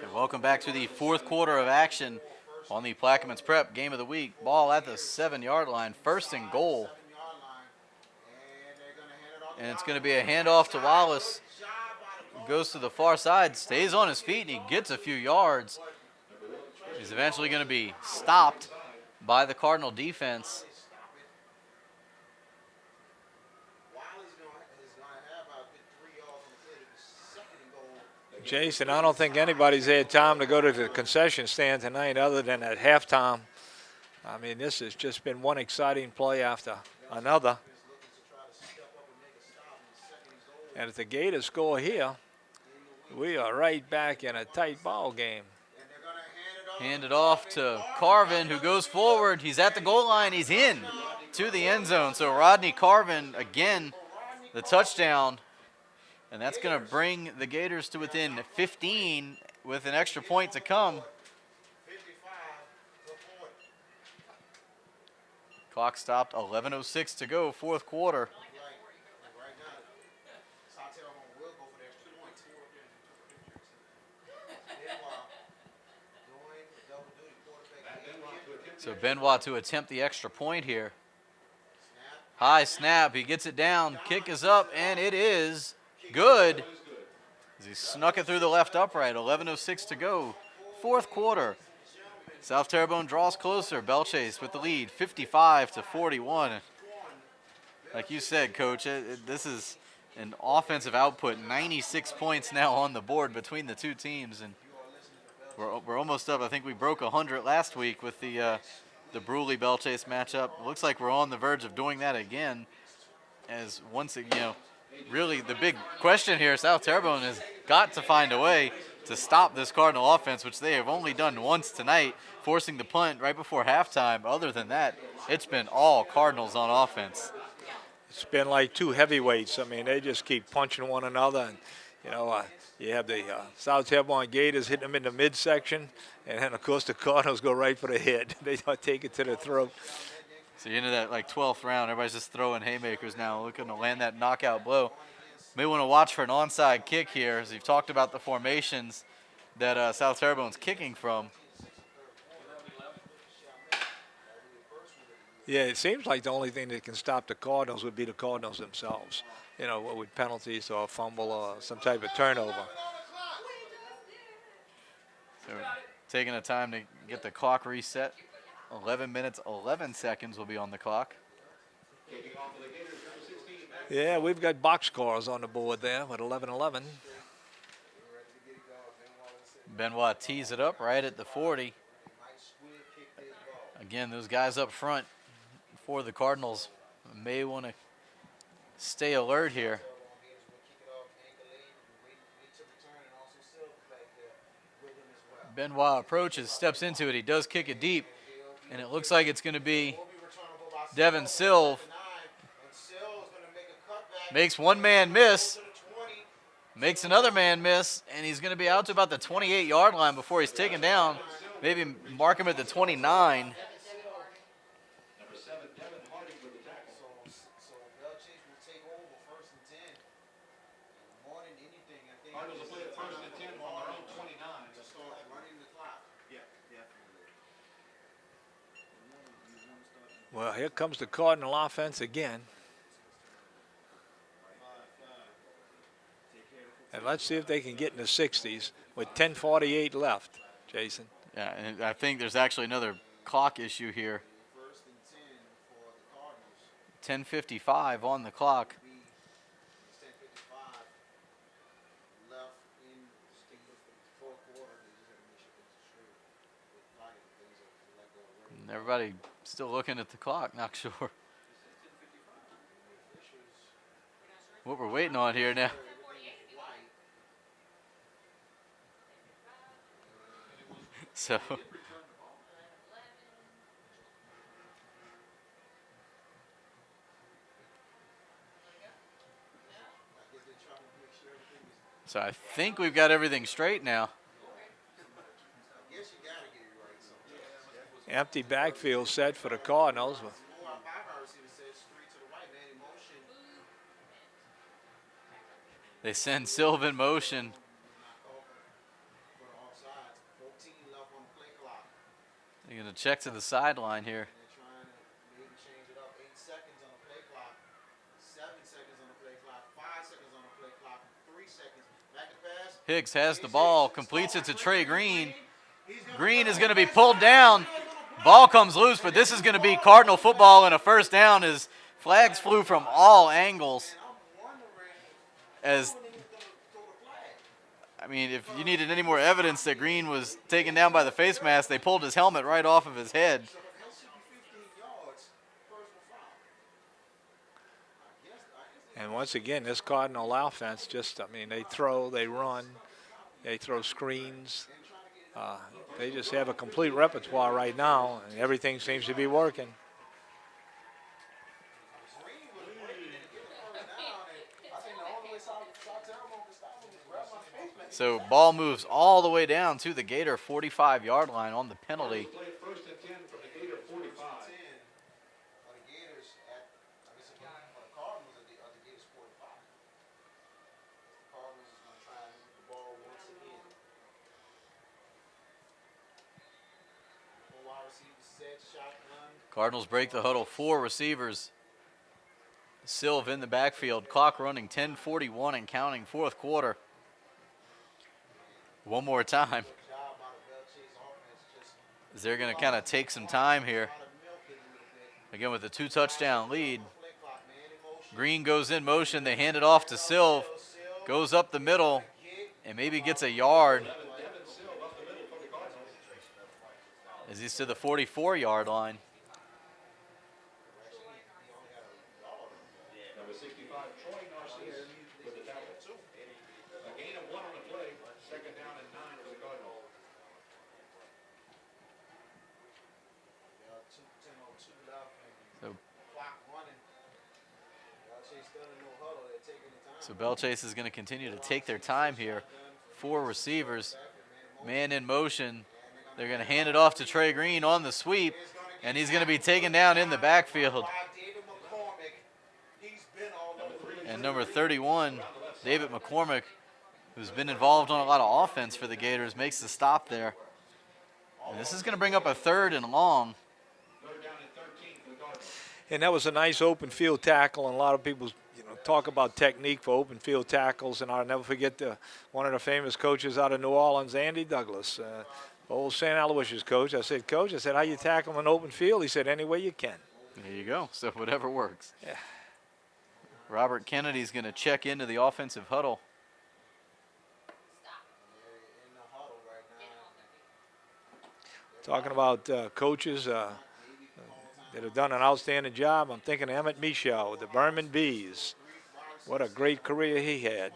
And welcome back to the fourth quarter of action on the Plaquemines Prep Game of the Week. Ball at the 7-yard line, first and goal. And it's going to be a handoff to Wallace. Goes to the far side, stays on his feet, and he gets a few yards. He's eventually going to be stopped by the Cardinal defense. Jason, I don't think anybody's had time to go to the concession stand tonight other than at halftime. I mean, this has just been one exciting play after another. And if the Gators score here, we are right back in a tight ball game. Hand it off to Carvin, who goes forward. He's at the goal line. He's in to the end zone. So Rodney Carvin, again, the touchdown. And that's going to bring the Gators to within 15 with an extra point to come. Clock stopped, 11:06 to go, fourth quarter. So Benoit to attempt the extra point here. High snap, he gets it down, kick is up, and it is good. As he snuck it through the left upright, 11:06 to go, fourth quarter. South Terrebonne draws closer. Belle Chase with the lead, 55-41. Like you said, Coach, this is an offensive output. 96 points now on the board between the two teams, and we're almost up. I think we broke 100 last week with the Bruley Belle Chase matchup. Looks like we're on the verge of doing that again. As once again, really the big question here, South Terrebonne has got to find a way to stop this Cardinal offense, which they have only done once tonight, forcing the punt right before halftime. Other than that, it's been all Cardinals on offense. It's been like two heavyweights. I mean, they just keep punching one another. And, you have the South Terrebonne Gators hitting them in the midsection, and then, of course, the Cardinals go right for the head. They take it to the throat. So you're into that, 12th round. Everybody's just throwing haymakers now, looking to land that knockout blow. May want to watch for an onside kick here, as you've talked about the formations that South Terrebonne's kicking from. Yeah, it seems like the only thing that can stop the Cardinals would be the Cardinals themselves, with penalties or a fumble or some type of turnover. So taking the time to get the clock reset. 11 minutes, 11 seconds will be on the clock. Yeah, we've got boxcars on the board there with 11-11. Benoit tees it up right at the 40. Again, those guys up front for the Cardinals may want to stay alert here. Benoit approaches, steps into it. He does kick it deep, and it looks like it's going to be Devin Silv. Makes one man miss, makes another man miss, and he's going to be out to about the 28-yard line before he's taken down. Maybe mark him at the 29. Well, here comes the Cardinal offense again. And let's see if they can get in the 60s with 10:48 left, Jason. Yeah, and I think there's actually another clock issue here. 10:55 on the clock. And everybody still looking at the clock, not sure what we're waiting on here now. So I think we've got everything straight now. Empty backfield set for the Cardinals. They send Silva in motion. They're going to check to the sideline here. They're trying to maybe change it up. 8 seconds on the play clock. 7 seconds on the play clock. 5 seconds on the play clock. 3 seconds. Back to pass. Hicks has the ball, completes it to Trey Green. Green is going to be pulled down. Ball comes loose, but this is going to be Cardinal football and a first down as flags flew from all angles. As I mean, if you needed any more evidence that Green was taken down by the face mask, they pulled his helmet right off of his head. And once again, this Cardinal offense just, I mean, they throw, they run, they throw screens. They just have a complete repertoire right now, and everything seems to be working. So ball moves all the way down to the Gator 45-yard line on the penalty. First and 10 from the Gator 45. Cardinals break the huddle. 4 receivers. Silv in the backfield. Clock running 10:41 and counting, fourth quarter. One more time. As they're going to kind of take some time here. Again, with a 2-touchdown lead. Green goes in motion. They hand it off to Silv. Goes up the middle and maybe gets a yard. As he's to the 44-yard line. Number 65, Troy Narcisse with the tackle. A gain of 1 on the play. Second down and 9 for the Cardinals. So Belle Chasse is going to continue to take their time here. 4 receivers, man in motion. They're going to hand it off to Trey Green on the sweep, and he's going to be taken down in the backfield. And number 31, David McCormick, who's been involved on a lot of offense for the Gators, makes the stop there. And this is going to bring up a 3rd and long. And that was a nice open field tackle, and a lot of people, talk about technique for open field tackles, and I'll never forget one of the famous coaches out of New Orleans, Andy Douglas, old St. Aloysius coach. I said, Coach, how you tackle an open field? He said, any way you can. There you go. So whatever works. Yeah. Robert Kennedy's going to check into the offensive huddle. Talking about coaches that have done an outstanding job, I'm thinking of Emmett Michaud with the Berman Bees. What a great career he had.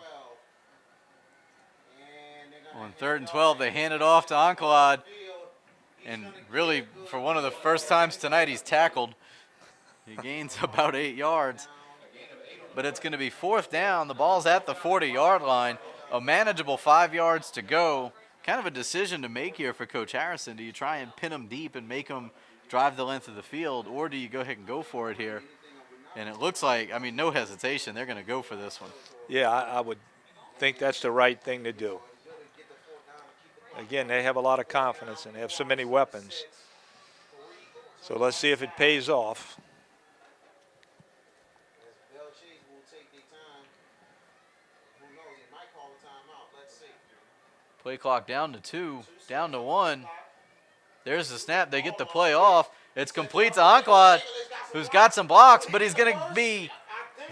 On 3rd and 12, they hand it off to Ancelad. And really, for one of the first times tonight, he's tackled. He gains about 8 yards. But it's going to be 4th down. The ball's at the 40-yard line. A manageable 5 yards to go. Kind of a decision to make here for Coach Harrison. Do you try and pin him deep and make him drive the length of the field, or do you go ahead and go for it here? And it looks like, no hesitation, they're going to go for this one. Yeah, I would think that's the right thing to do. Again, they have a lot of confidence and they have so many weapons. So let's see if it pays off. Play clock down to 2, down to 1. There's the snap. They get the play off. It's complete to Ancelad, who's got some blocks, but he's going to be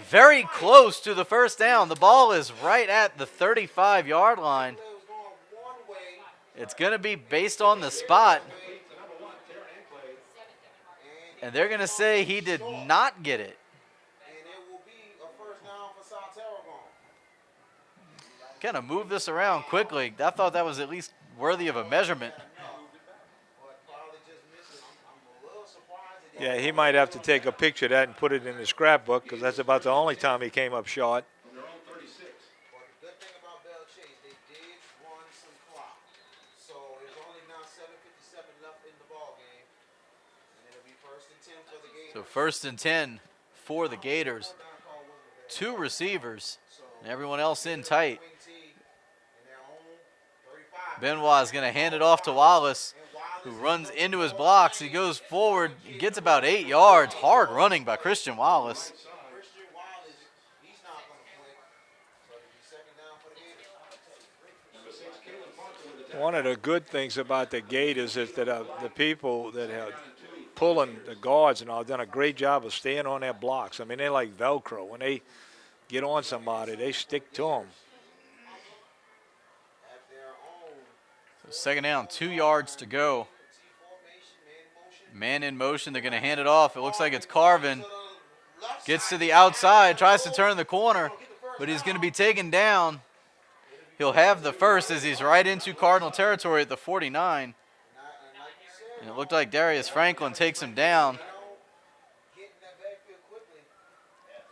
very close to the first down. The ball is right at the 35-yard line. It's going to be based on the spot. And they're going to say he did not get it. Kind of move this around quickly. I thought that was at least worthy of a measurement. Yeah, he might have to take a picture of that and put it in his scrapbook, because that's about the only time he came up short. So 1st and 10 for the Gators. 2 receivers, and everyone else in tight. Benoit is going to hand it off to Wallace. who runs into his blocks. He goes forward, gets about 8 yards. Hard running by Christian Wallace. Christian Wallace, he's not going to quit. So it'll be second down for the Gators. One of the good things about the Gators is that the people that have pulling the guards and all done a great job of staying on their blocks. I mean, they're like Velcro. When they get on somebody, they stick to them. At their own. So second down, 2 yards to go. Man in motion. They're going to hand it off. It looks like it's Carvin. Gets to the outside, tries to turn the corner, but he's going to be taken down. He'll have the first as he's right into Cardinal territory at the 49. And it looked like Darius Franklin takes him down. Getting that backfield quickly.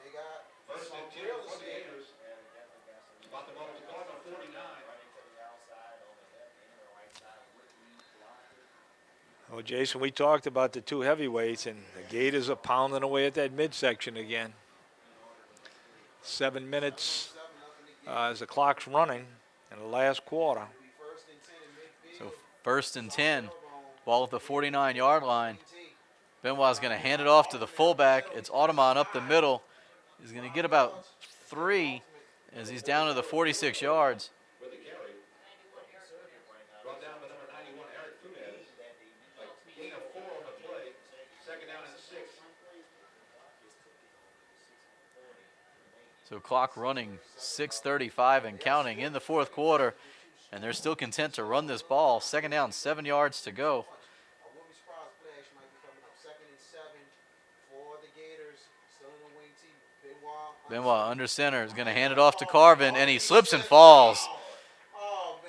They got First and 10 for the Gators. About the ball to Cardinal 49. Well, Jason, we talked about the two heavyweights, and the Gators are pounding away at that midsection again. 7 minutes as the clock's running in the last quarter. So first and 10. Ball at the 49-yard line. Benoit's going to hand it off to the fullback. It's Audemont up the middle. He's going to get about 3 as he's down to the 46 yards. With the carry. Brought down by number 91, Eric Funes. A gain of 4 on the play. Second down and 6. So clock running, 6:35 and counting in the fourth quarter. And they're still content to run this ball. Second down, 7 yards to go. I wouldn't be surprised if Flash might be coming up. Second and 7 for the Gators. Still in the wing team. Benoit under center is going to hand it off to Carvin, and he slips and falls.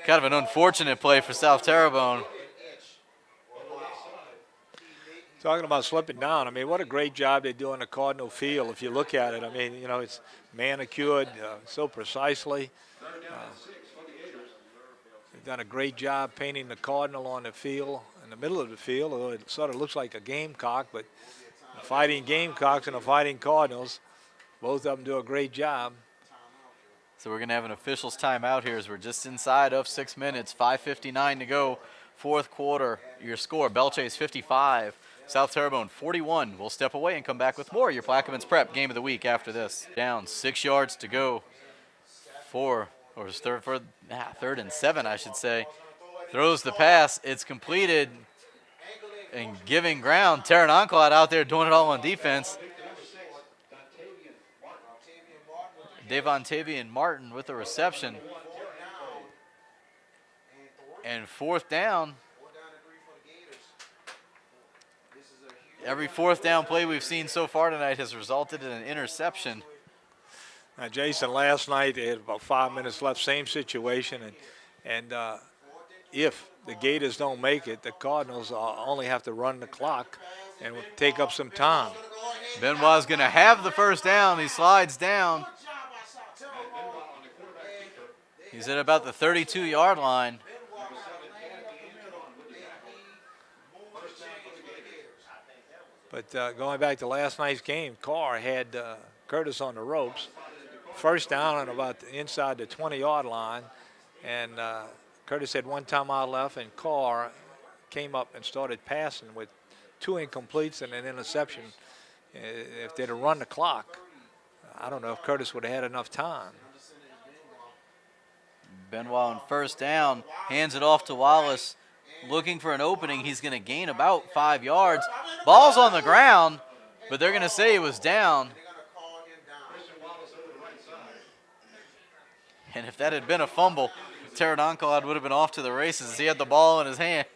Kind of an unfortunate play for South Terrebonne. Talking about slipping down, I mean, what a great job they do on the Cardinal field if you look at it. I mean, you know, it's manicured so precisely. They've done a great job painting the Cardinal on the field, in the middle of the field, although it sort of looks like a gamecock, but the Fighting Gamecocks and the Fighting Cardinals, both of them do a great job. So we're going to have an officials timeout here as we're just inside of 6 minutes, 5:59 to go, fourth quarter. Your score, Belle Chase 55, South Terrebonne 41. We'll step away and come back with more. Your Plaquemines Prep Game of the Week after this. Down 6 yards to go. Third and 7, I should say. Throws the pass. It's completed and giving ground. Taron Onklot out there doing it all on defense. Devontavian Martin with the reception. And fourth down. Every fourth down play we've seen so far tonight has resulted in an interception. Now, Jason, last night they had about 5 minutes left, same situation, and if the Gators don't make it, the Cardinals only have to run the clock and will take up some time. Benoit's going to have the first down. He slides down. He's at about the 32-yard line. But going back to last night's game, Carr had Curtis on the ropes. First down and about inside the 20-yard line. And Curtis had one timeout left, and Carr came up and started passing with 2 incompletes and an interception. If they'd have run the clock, I don't know if Curtis would have had enough time. Benoit on first down, hands it off to Wallace. Looking for an opening. He's going to gain about 5 yards. Ball's on the ground, but they're going to say it was down. And if that had been a fumble, Taron Onklot would have been off to the races. He had the ball in his hands.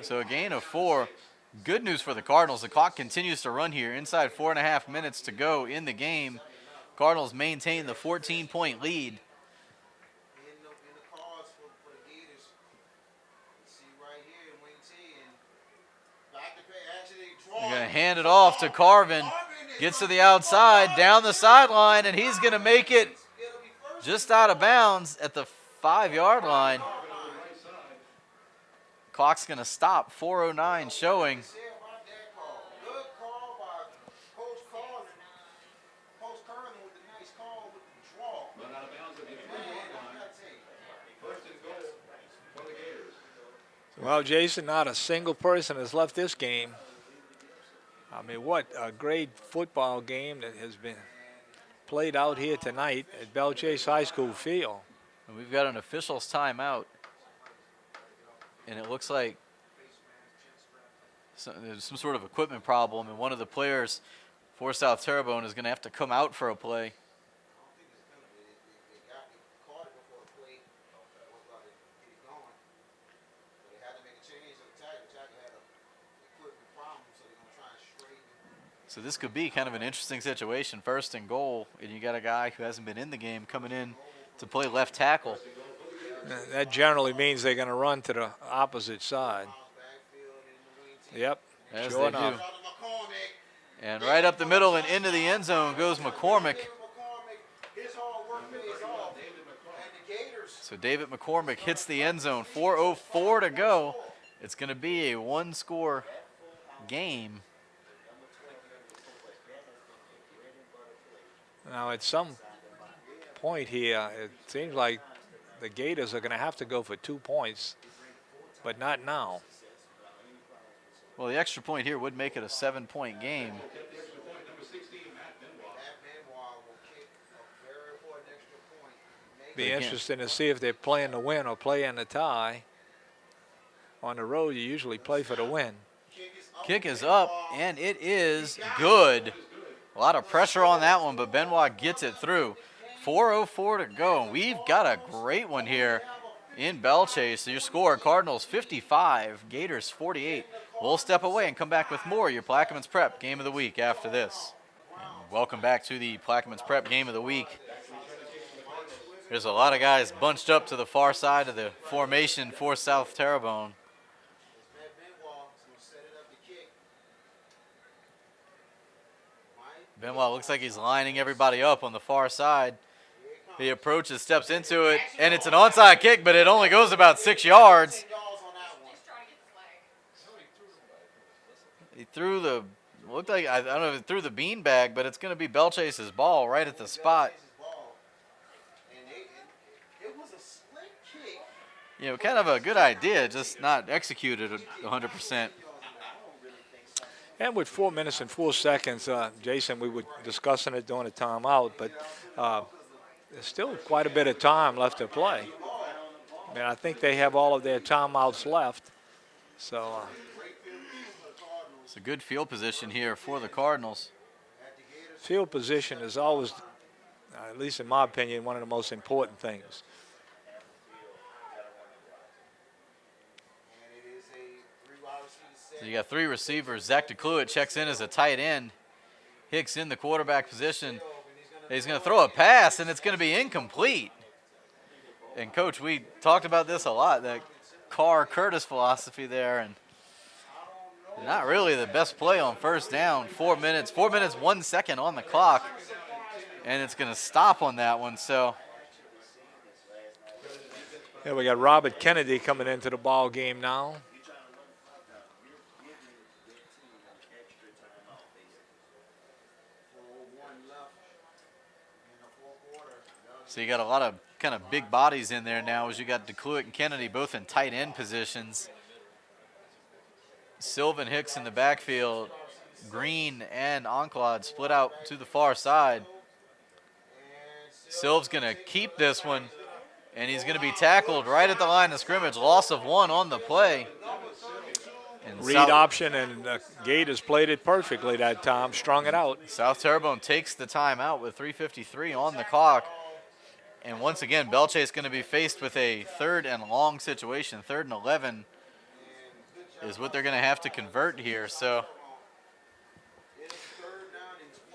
So a gain of 4. Good news for the Cardinals. The clock continues to run here. Inside 4.5 minutes to go in the game. Cardinals maintain the 14-point lead. They're going to hand it off to Carvin. Gets to the outside, down the sideline, and he's going to make it just out of bounds at the 5-yard line. Clock's going to stop. 4:09 showing. Well, Jason, not a single person has left this game. I mean, what a great football game that has been played out here tonight at Belle Chase High School field. And we've got an official's timeout. And it looks like there's some sort of equipment problem, and one of the players for South Terrebonne is going to have to come out for a play. So this could be kind of an interesting situation. 1st and goal, and you got a guy who hasn't been in the game coming in to play left tackle. That generally means they're going to run to the opposite side. Yep, As sure they enough. do. And right up the middle and into the end zone goes McCormick. So David McCormick hits the end zone. 4:04 to go. It's going to be a one-score game. Now, at some point here, it seems like the Gators are going to have to go for 2 points, but not now. Well, the extra point here would make it a 7-point game. Be interesting to see if they're playing to win or playing to tie. On the road, you usually play for the win. Kick is up, and it is good. A lot of pressure on that one, but Benoit gets it through. 4:04 to go. We've got a great one here in Belle Chase. So your score, Cardinals 55, Gators 48. We'll step away and come back with more your Plaquemines Prep Game of the Week after this. And welcome back to the Plaquemines Prep Game of the Week. There's a lot of guys bunched up to the far side of the formation for South Terrebonne. Benoit looks like he's lining everybody up on the far side. He approaches, steps into it, and it's an onside kick, but it only goes about 6 yards. He threw the, looked like, I don't know if he threw the beanbag, but it's going to be Belle Chase's ball right at the spot. You know, kind of a good idea, just not executed 100%. And with 4 minutes and 4 seconds, Jason, we were discussing it during the timeout, but there's still quite a bit of time left to play. I mean, I think they have all of their timeouts left. So it's a good field position here for the Cardinals. Field position is always, at least in my opinion, one of the most important things. So you got 3 receivers. Zach DeCluett checks in as a tight end. Hicks in the quarterback position. He's going to throw a pass, and it's going to be incomplete. And, Coach, we talked about this a lot, that Carr-Curtis philosophy there. And not really the best play on first down. 4 minutes, 1 second on the clock. And it's going to stop on that one. So yeah, we got Robert Kennedy coming into the ball game now. So you got a lot of kind of big bodies in there now as you got DeCluett and Kennedy both in tight end positions. Sylvan Hicks in the backfield. Green and Onclad split out to the far side. Sylv's going to keep this one, and he's going to be tackled right at the line of scrimmage. Loss of 1 on the play. And Read option, and Gators played it perfectly that time, strung it out. South Terrebonne takes the timeout with 3:53 on the clock. And once again, Belle Chase going to be faced with a 3rd and long situation. 3rd and 11 is what they're going to have to convert here. So,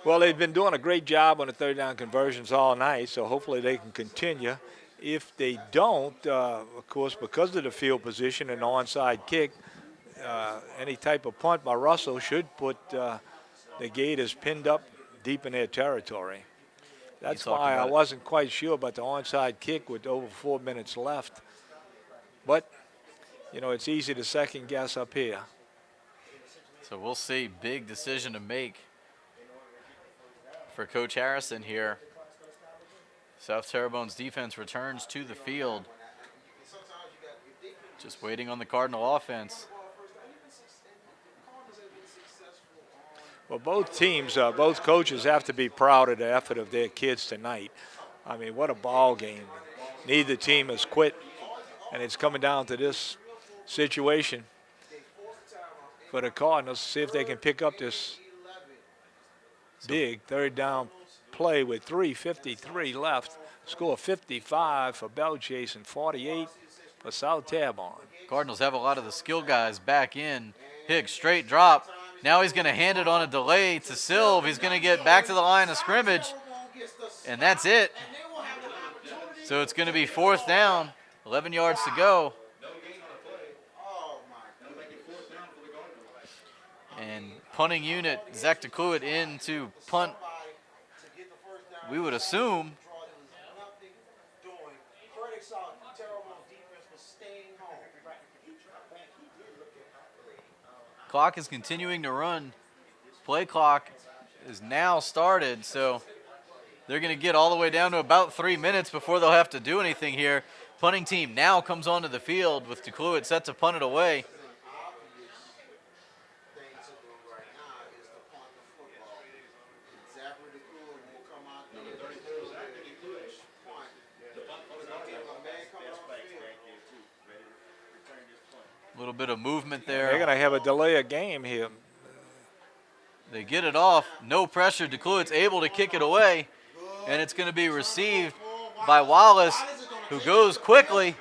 well, they've been doing a great job on the 3rd down conversions all night, so hopefully they can continue. If they don't, of course, because of the field position and the onside kick, any type of punt by Russell should put the Gators pinned up deep in their territory. That's why I wasn't quite sure about the onside kick with over 4 minutes left. But, you know, it's easy to second guess up here. So we'll see. Big decision to make for Coach Harrison here. South Terrebonne's defense returns to the field. Just waiting on the Cardinal offense. Well, both teams, both coaches have to be proud of the effort of their kids tonight. I mean, what a ball game. Neither team has quit, and it's coming down to this situation for the Cardinals to see if they can pick up this big third down play with 3:53 left. Score 55 for Belle Chase and 48 for South Terrebonne. Cardinals have a lot of the skill guys back in. Hicks, straight drop. Now he's going to hand it on a delay to Silv. He's going to get back to the line of scrimmage, and that's it. So it's going to be 4th down, 11 yards to go. And punting unit, Zach DeCluett in to punt. We would assume. Clock is continuing to run. Play clock is now started, so they're going to get all the way down to about 3 minutes before they'll have to do anything here. Punting team now comes onto the field with DeCluett set to punt it away. A little bit of movement there. They're going to have a delay of game here. They get it off. No pressure. DeCluett's able to kick it away, and it's going to be received by Wallace, who goes quickly.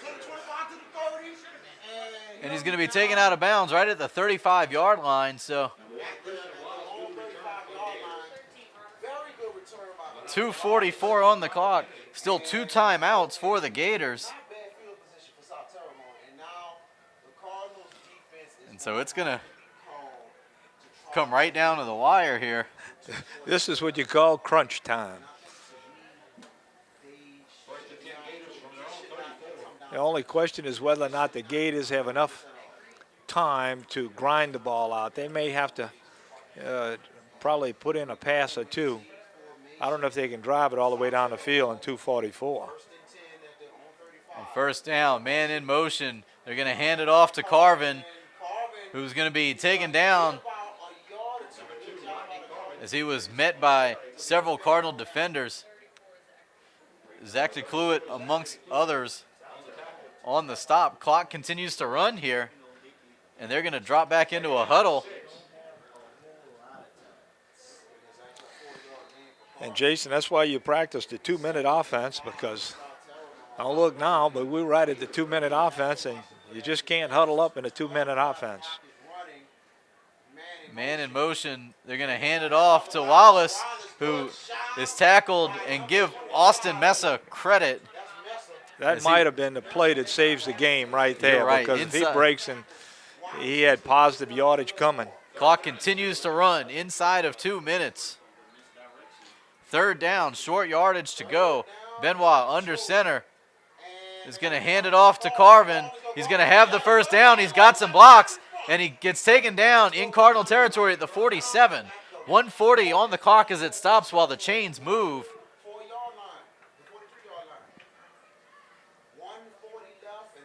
And he's going to be taken out of bounds right at the 35-yard line. So 2:44 on the clock. Still 2 timeouts for the Gators. And so it's going to come right down to the wire here. This is what you call crunch time. The only question is whether or not the Gators have enough time to grind the ball out. They may have to probably put in a pass or two. I don't know if they can drive it all the way down the field in 2:44. On 1st down, man in motion. They're going to hand it off to Carvin, who's going to be taken down as he was met by several Cardinal defenders. Zach DeCluett amongst others on the stop. Clock continues to run here, and they're going to drop back into a huddle. And Jason, that's why you practice the 2-minute offense, because don't look now, but we're right at the 2-minute offense, and you just can't huddle up in a 2-minute offense. Man in motion. They're going to hand it off to Wallace, who is tackled, and give Austin Mesa credit. That might have been the play that saves the game right there, right. because if he breaks and he had positive yardage coming. Clock continues to run inside of 2 minutes. 3rd down, short yardage to go. Benoit under center is going to hand it off to Carvin. He's going to have the 1st down. He's got some blocks, and he gets taken down in Cardinal territory at the 47. 1:40 on the clock as it stops while the chains move.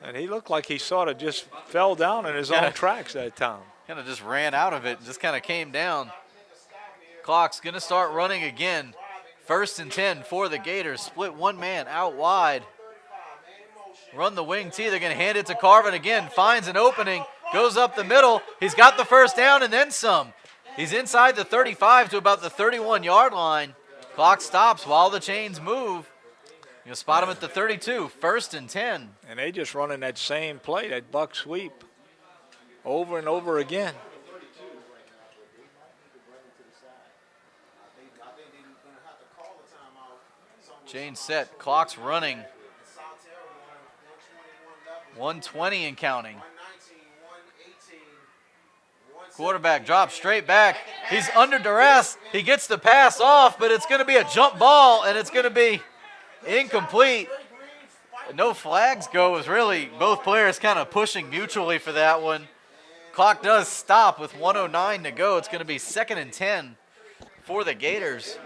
And he looked like he sort of just fell down in his own tracks that time. Kind of just ran out of it and just kind of came down. Clock's going to start running again. 1st and 10 for the Gators. Split one man out wide. Run the wing T. They're going to hand it to Carvin again. Finds an opening. Goes up the middle. He's got the 1st down and then some. He's inside the 35 to about the 31-yard line. Clock stops while the chains move. You'll spot him at the 32. 1st and 10. And they just running that same play, that buck sweep, over and over again. Chain set. Clock's running. 1:20 and counting. Quarterback drops straight back. He's under duress. He gets the pass off, but it's going to be a jump ball, and it's going to be incomplete. No flags go. It was really both players kind of pushing mutually for that one. Clock does stop with 1:09 to go. It's going to be 2nd and 10 for the Gators.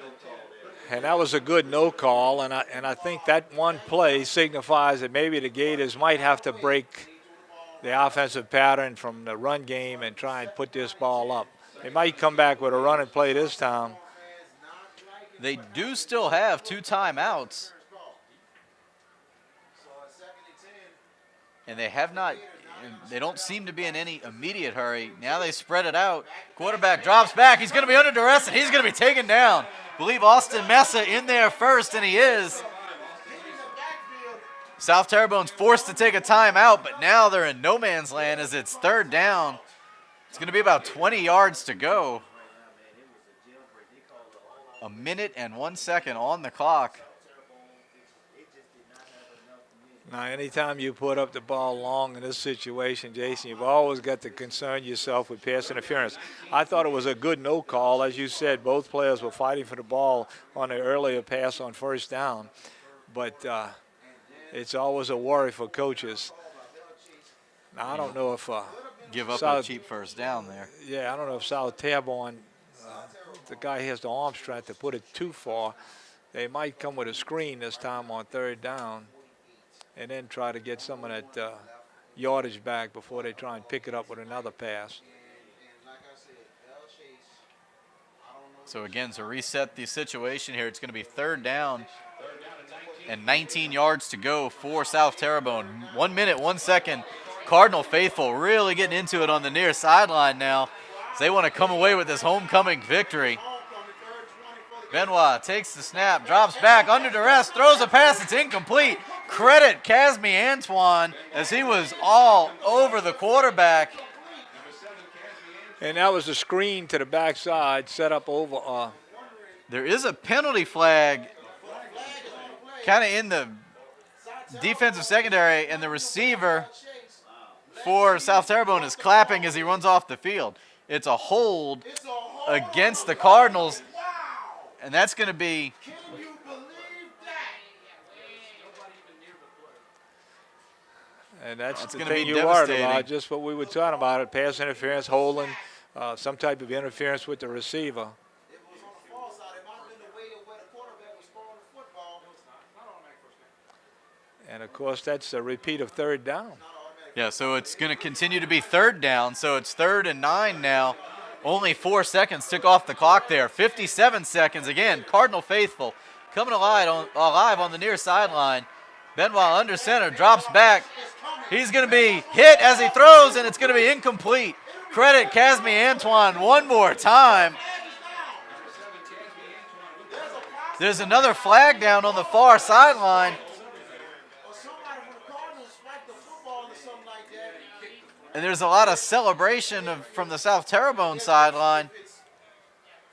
And that was a good no call, and I think that one play signifies that maybe the Gators might have to break the offensive pattern from the run game and try and put this ball up. They might come back with a run and play this time. They do still have 2 timeouts. And they have not, they don't seem to be in any immediate hurry. Now they spread it out. Quarterback drops back. He's going to be under duress, and he's going to be taken down. I believe Austin Messa in there first, and he is. South Terrebonne's forced to take a timeout, but now they're in no man's land as it's 3rd down. It's going to be about 20 yards to go. 1 minute and 1 second on the clock. Now, anytime you put up the ball long in this situation, Jason, you've always got to concern yourself with pass interference. I thought it was a good no call. As you said, both players were fighting for the ball on the earlier pass on 1st down. But it's always a worry for coaches. Now, I don't know if give up a cheap 1st down there. Yeah, I don't know if South Terrebonne, the guy has the arm strength to put it too far. They might come with a screen this time on 3rd down and then try to get some of that yardage back before they try and pick it up with another pass. So again, to reset the situation here, it's going to be 3rd down and 19 yards to go for South Terrebonne. 1 minute, 1 second. Cardinal faithful really getting into it on the near sideline now. They want to come away with this homecoming victory. Benoit takes the snap, drops back under duress, throws a pass. It's incomplete. Credit Casmi Antoine as he was all over the quarterback. And that was a screen to the backside set up over. There is a penalty flag kind of in the defensive secondary, and the receiver for South Terrebonne is clapping as he runs off the field. It's a hold against the Cardinals, and that's going to be and that's the gonna be thing you worried devastating. about, just what we were talking about, it, pass interference, holding, some type of interference with the receiver. And, of course, that's a repeat of 3rd down. Yeah, so it's going to continue to be 3rd down. So it's 3rd and 9 now. Only 4 seconds took off the clock there. 57 seconds. Again, Cardinal faithful coming alive on the near sideline. Benoit under center, drops back. He's going to be hit as he throws, and it's going to be incomplete. Credit Casmi Antoine one more time. There's another flag down on the far sideline. And there's a lot of celebration from the South Terrebonne sideline.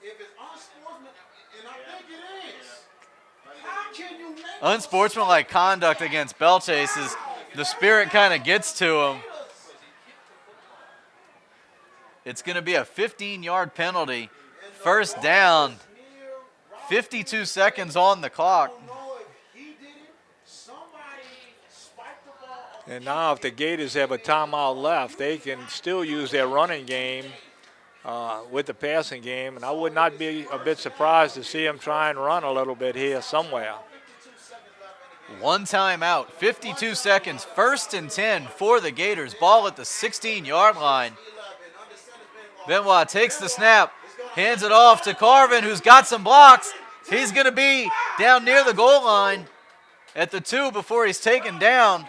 If it's unsportsmanlike, and I think it is, how can you make Unsportsmanlike conduct against Belle Chases. The spirit kind of gets to him. It's going to be a 15-yard penalty. 1st down. 52 seconds on the clock. And now if the Gators have a timeout left, they can still use their running game with the passing game. And I would not be a bit surprised to see them try and run a little bit here somewhere. 1 timeout, 52 seconds, 1st and 10 for the Gators. Ball at the 16-yard line. Benoit takes the snap, hands it off to Carvin, who's got some blocks. He's going to be down near the goal line at the 2 before he's taken down.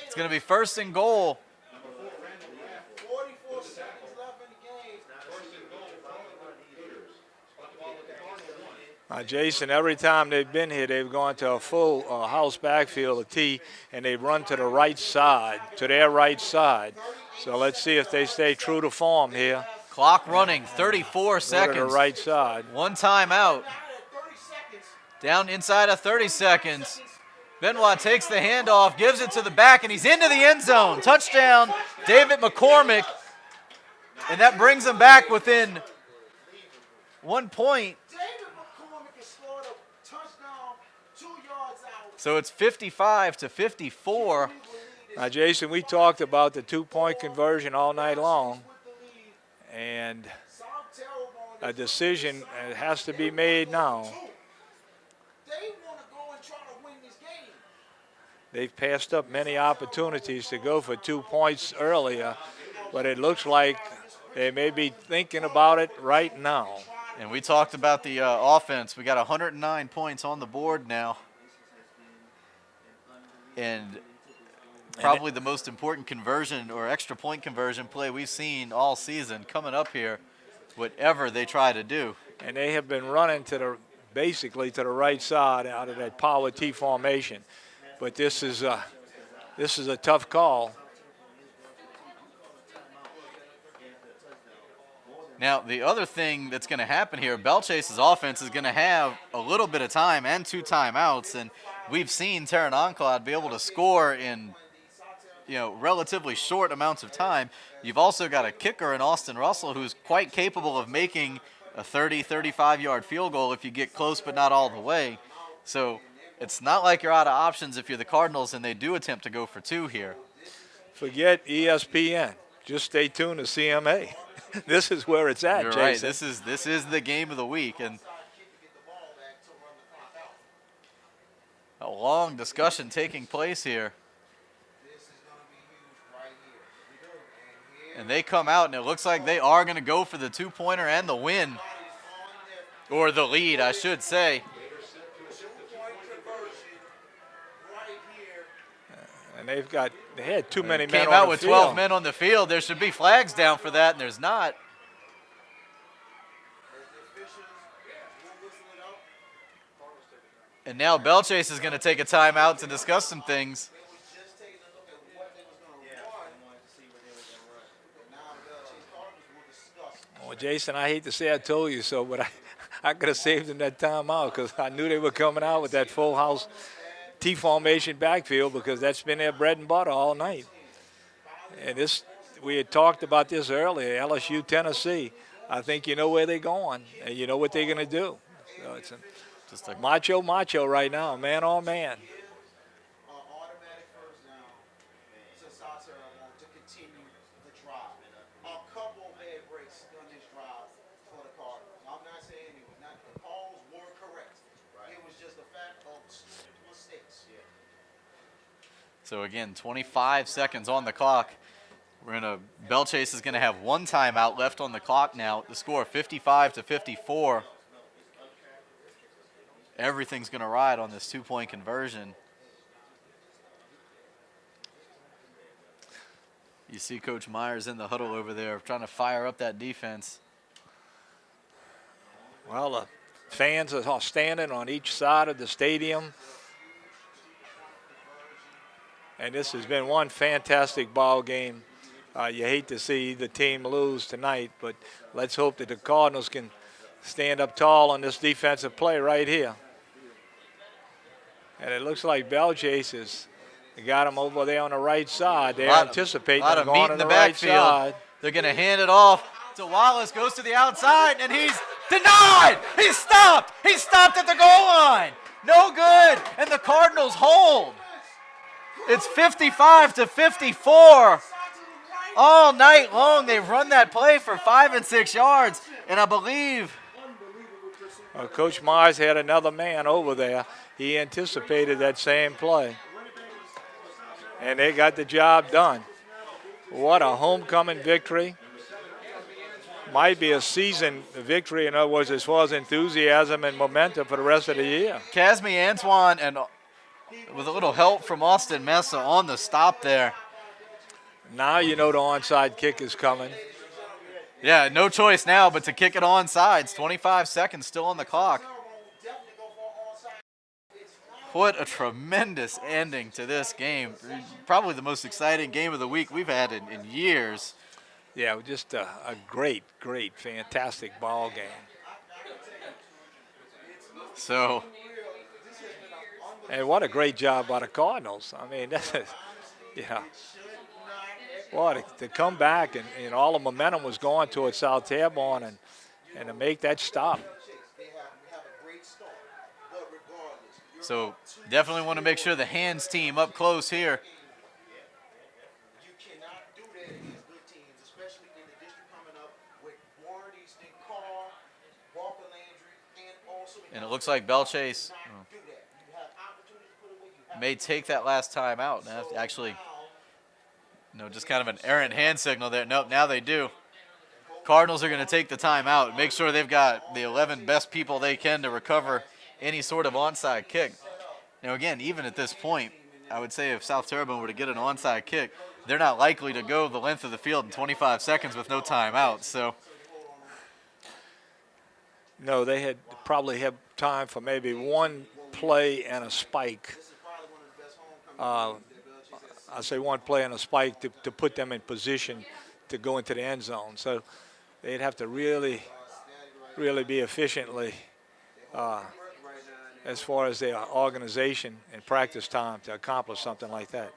It's going to be 1st and goal. 44 seconds left in the game. Jason, every time they've been here, they've gone to a full house backfield, a T, and they run to the right side, to their right side. So let's see if they stay true to form here. Clock running, 34 seconds. To the right side. 1 timeout. Down inside of 30 seconds. Benoit takes the handoff, gives it to the back, and he's into the end zone. Touchdown, David McCormick. And that brings him back within 1 point. So it's 55-54. Now, Jason, we talked about the 2-point conversion all night long. And a decision has to be made now. they've passed up many opportunities to go for 2 points earlier, but it looks like they may be thinking about it right now. And we talked about the offense. We got 109 points on the board now. And probably the most important conversion or extra point conversion play we've seen all season coming up here, whatever they try to do. And they have been running basically to the right side out of that power T formation. But this is a tough call. Now, the other thing that's going to happen here, Belle Chase's offense is going to have a little bit of time and 2 timeouts, and we've seen Terrebonne be able to score in, relatively short amounts of time. You've also got a kicker in Austin Russell who's quite capable of making a 30, 35-yard field goal if you get close but not all the way. So it's not like you're out of options if you're the Cardinals and they do attempt to go for 2 here. Forget ESPN. Just stay tuned to CMA. This is where it's at, You're Jason. right. This is the game of the week, and a long discussion taking place here. And they come out, and it looks like they are going to go for the 2-pointer and the win, or the lead, I should say. And they had too many men Came on out the with field. 12 men on the field. There should be flags down for that, and there's not. And now Belle Chase is going to take a timeout to discuss some things. Well, Jason, I hate to say I told you so, but I could have saved them that timeout because I knew they were coming out with that full house T-formation backfield because that's been their bread and butter all night. And we had talked about this earlier, LSU, Tennessee. I think you know where they're going, and you know what they're going to do. So it's just a macho right now, man on man. Automatic first down. Since Terrebonne to continue the drive. A couple bad breaks on this drive for the Cardinals. I'm not saying the calls were correct. It was just a fact of stupid mistakes. So again, 25 seconds on the clock. Belle Chase is going to have 1 timeout left on the clock now. The score 55-54. Everything's going to ride on this 2-point conversion. You see Coach Myers in the huddle over there trying to fire up that defense. Well, the fans are all standing on each side of the stadium. And this has been one fantastic ball game. You hate to see the team lose tonight, but let's hope that the Cardinals can stand up tall on this defensive play right here. And it looks like Belle Chase has got him over there on the right side. They're anticipating them going in on the the right backfield. side. They're going to hand it off to Wallace, goes to the outside, and he's denied. He's stopped. He's stopped at the goal line. No good, and the Cardinals hold. It's 55-54. All night long, they've run that play for 5 and 6 yards, and I believe Coach Myers had another man over there. He anticipated that same play. And they got the job done. What a homecoming victory. Might be a season victory, in other words, as far as enthusiasm and momentum for the rest of the year. Casmi Antoine, and with a little help from Austin Mesa on the stop there. Now you know the onside kick is coming. Yeah, no choice now but to kick it onside. 25 seconds still on the clock. What a tremendous ending to this game. Probably the most exciting game of the week we've had in years. Yeah, just a great, fantastic ball game. So, and what a great job by the Cardinals. I mean, that's, well, to come back and all the momentum was going towards South Terrebonne and to make that stop. So definitely want to make sure the hands team up close here. You cannot do that against good teams, especially in the district coming up with Warren Easton, Carr, Walker Landry, and also. And it looks like Belle Chase. Do that. You have opportunities to put away. You may take that last time out. Now, actually, just kind of an errant hand signal there. Nope, now they do. Cardinals are going to take the timeout, make sure they've got the 11 best people they can to recover any sort of onside kick. Now, again, even at this point, I would say if South Terrebonne were to get an onside kick, they're not likely to go the length of the field in 25 seconds with no timeout. So, no, they had probably have time for maybe one play and a spike. I say one play and a spike to put them in position to go into the end zone. So they'd have to really be efficiently as far as their organization and practice time to accomplish something like that.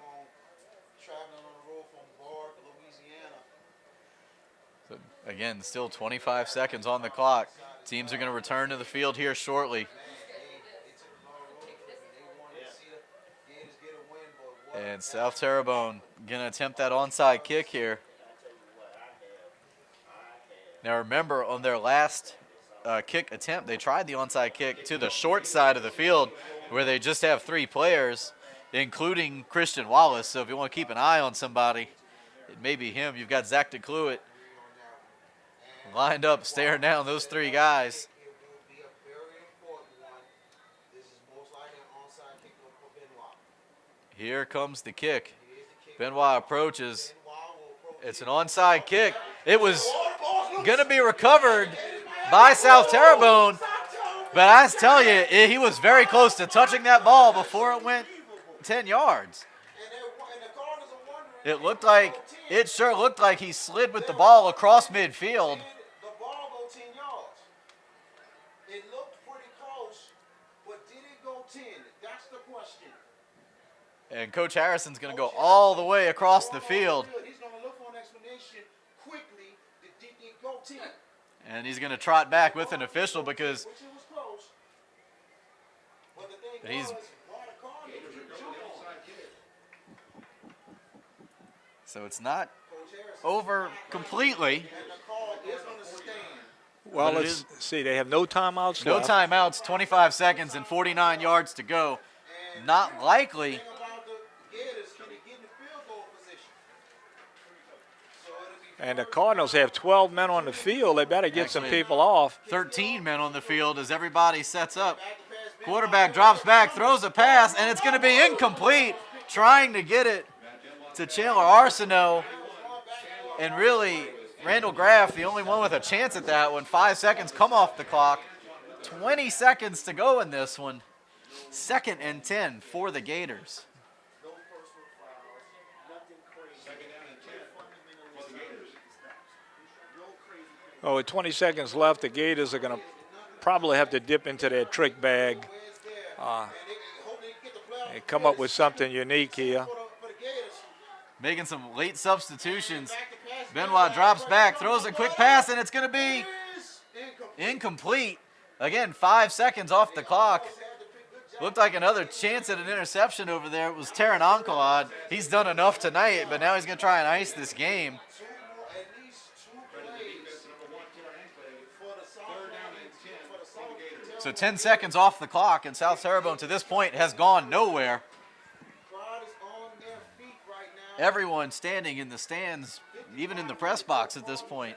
So again, still 25 seconds on the clock. Teams are going to return to the field here shortly. And South Terrebonne going to attempt that onside kick here. Now remember, on their last kick attempt, they tried the onside kick to the short side of the field where they just have 3 players, including Christian Wallace. So if you want to keep an eye on somebody, it may be him. You've got Zach DeCluet lined up, staring down those 3 guys. Here comes the kick. Benoit approaches. It's an onside kick. It was going to be recovered by South Terrebonne, but I tell you, he was very close to touching that ball before it went 10 yards. It sure looked like he slid with the ball across midfield. It looked pretty close, but did it go 10? That's the question. And Coach Harrison's going to go all the way across the field. He's going to look for an explanation quickly. Did it go 10? And he's going to trot back with an official because Which it was close. But the thing he's was, why the Cardinals didn't jump on it? so it's not over completely. And the call is going to stand. Well, But it let's see. They have no timeouts No left. timeouts, 25 seconds and 49 yards to go. Not likely. The thing about the Gators, can they get in the field goal position? So it'll be And the Cardinals have 12 men on the field. They better get some Actually, people off. 13 men on the field as everybody sets up. Quarterback drops back, throws a pass, and it's going to be incomplete. Trying to get it to Chandler Arsenault. And really, Randall Graff, the only one with a chance at that one. 5 seconds come off the clock. 20 seconds to go in this one. 2nd and 10 for the Gators. Oh, with 20 seconds left, the Gators are going to probably have to dip into their trick bag and come up with something unique here. Making some late substitutions. Benoit drops back, throws a quick pass, and it's going to be incomplete. Again, 5 seconds off the clock. Looked like another chance at an interception over there. It was Taron Oncolad. He's done enough tonight, but now he's going to try and ice this game. So 10 seconds off the clock, and South Terrebonne to this point has gone nowhere. Everyone standing in the stands, even in the press box at this point.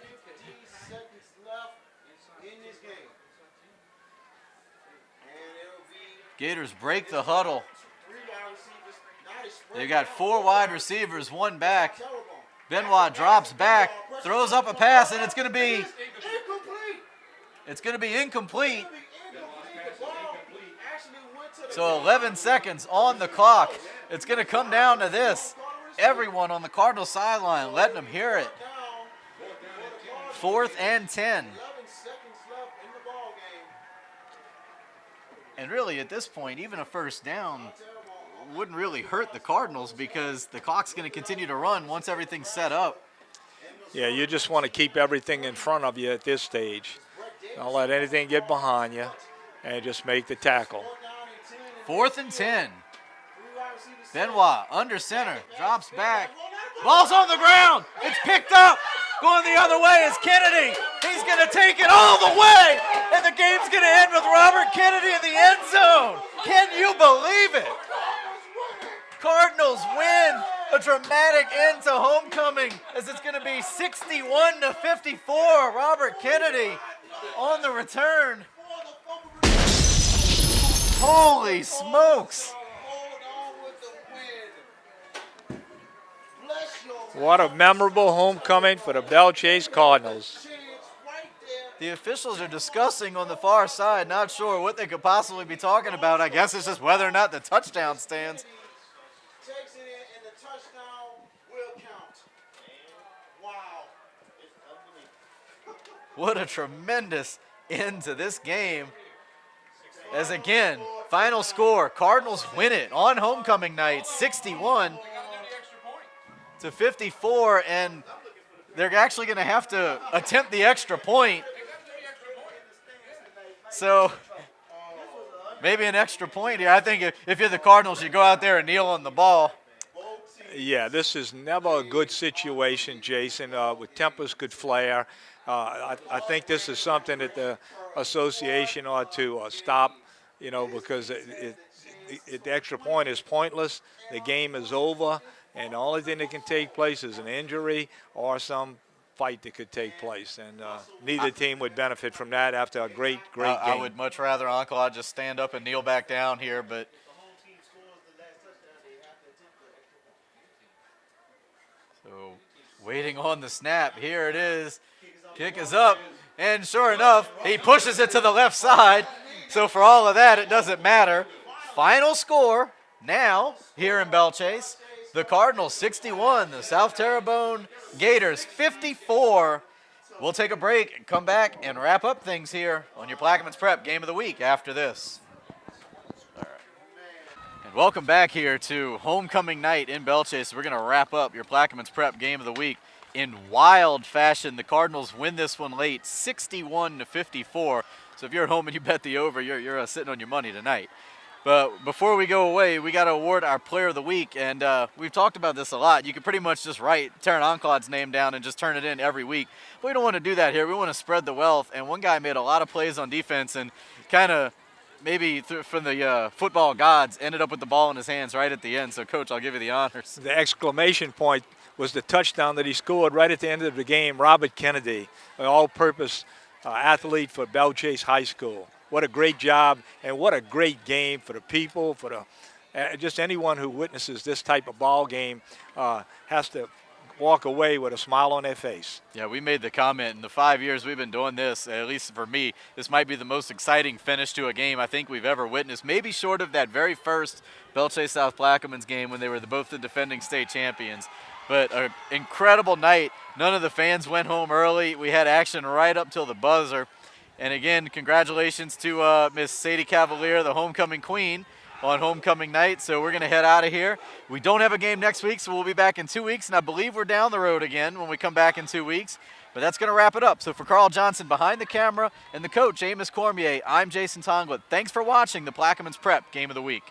Gators break the huddle. They got 4 wide receivers, 1 back. Benoit drops back, throws up a pass, and it's going to be incomplete. So 11 seconds on the clock. It's going to come down to this. Everyone on the Cardinals sideline letting them hear it. 4th and 10. And really, at this point, even a first down wouldn't really hurt the Cardinals because the clock's going to continue to run once everything's set up. Yeah, you just want to keep everything in front of you at this stage. Don't let anything get behind you, and just make the tackle. 4th and 10. Benoit under center, drops back. Ball's on the ground. It's picked up. Going the other way is Kennedy. He's going to take it all the way. And the game's going to end with Robert Kennedy in the end zone. Can you believe it? Cardinals win a dramatic end to homecoming as it's going to be 61-54. Robert Kennedy on the return. Holy smokes. What a memorable homecoming for the Belle Chasse Cardinals. The officials are discussing on the far side, not sure what they could possibly be talking about. I guess it's just whether or not the touchdown stands. Takes it in, and the touchdown will count. Wow. What a tremendous end to this game. As again, final score, Cardinals win it on homecoming night, 61-54, and they're actually going to have to attempt the extra point. So maybe an extra point here. I think if you're the Cardinals, you go out there and kneel on the ball. Yeah, this is never a good situation, Jason, with tempers could flare. I think this is something that the association ought to stop, because the extra point is pointless. The game is over, and the only thing that can take place is an injury or some fight that could take place, and neither team would benefit from that after a great game. I would much rather, Uncle, I'd just stand up and kneel back down here, but so waiting on the snap. Here it is. Kick is up, and sure enough, he pushes it to the left side. So for all of that, it doesn't matter. Final score now here in Belle Chasse. The Cardinals 61, the South Terrebonne Gators 54. We'll take a break and come back and wrap up things here on your Plaquemines Prep Game of the Week after this. All right. And welcome back here to homecoming night in Belle Chasse. We're going to wrap up your Plaquemines Prep Game of the Week in wild fashion. The Cardinals win this one late, 61-54. So if you're at home and you bet the over, you're sitting on your money tonight. But before we go away, we got to award our Player of the Week, and we've talked about this a lot. You can pretty much just write Terran Enclade's name down and just turn it in every week. But we don't want to do that here. We want to spread the wealth, and one guy made a lot of plays on defense and kind of maybe from the football gods ended up with the ball in his hands right at the end. So, Coach, I'll give you the honors. The exclamation point was the touchdown that he scored right at the end of the game. Robert Kennedy, an all-purpose athlete for Belle Chasse High School. What a great job, and what a great game for the people, for the just anyone who witnesses this type of ball game has to walk away with a smile on their face. Yeah, we made the comment in the 5 years we've been doing this, at least for me, this might be the most exciting finish to a game I think we've ever witnessed, maybe short of that very first Belle Chasse South Plaquemines game when they were both the defending state champions. But an incredible night. None of the fans went home early. We had action right up till the buzzer. And again, congratulations to Miss Sadie Cavalier, the homecoming queen, on homecoming night. So we're going to head out of here. We don't have a game next week, so we'll be back in 2 weeks. And I believe we're down the road again when we come back in 2 weeks. But that's going to wrap it up. So for Carl Johnson behind the camera and the coach, Amos Cormier, I'm Jason Tonglet. Thanks for watching the Plaquemines Prep Game of the Week.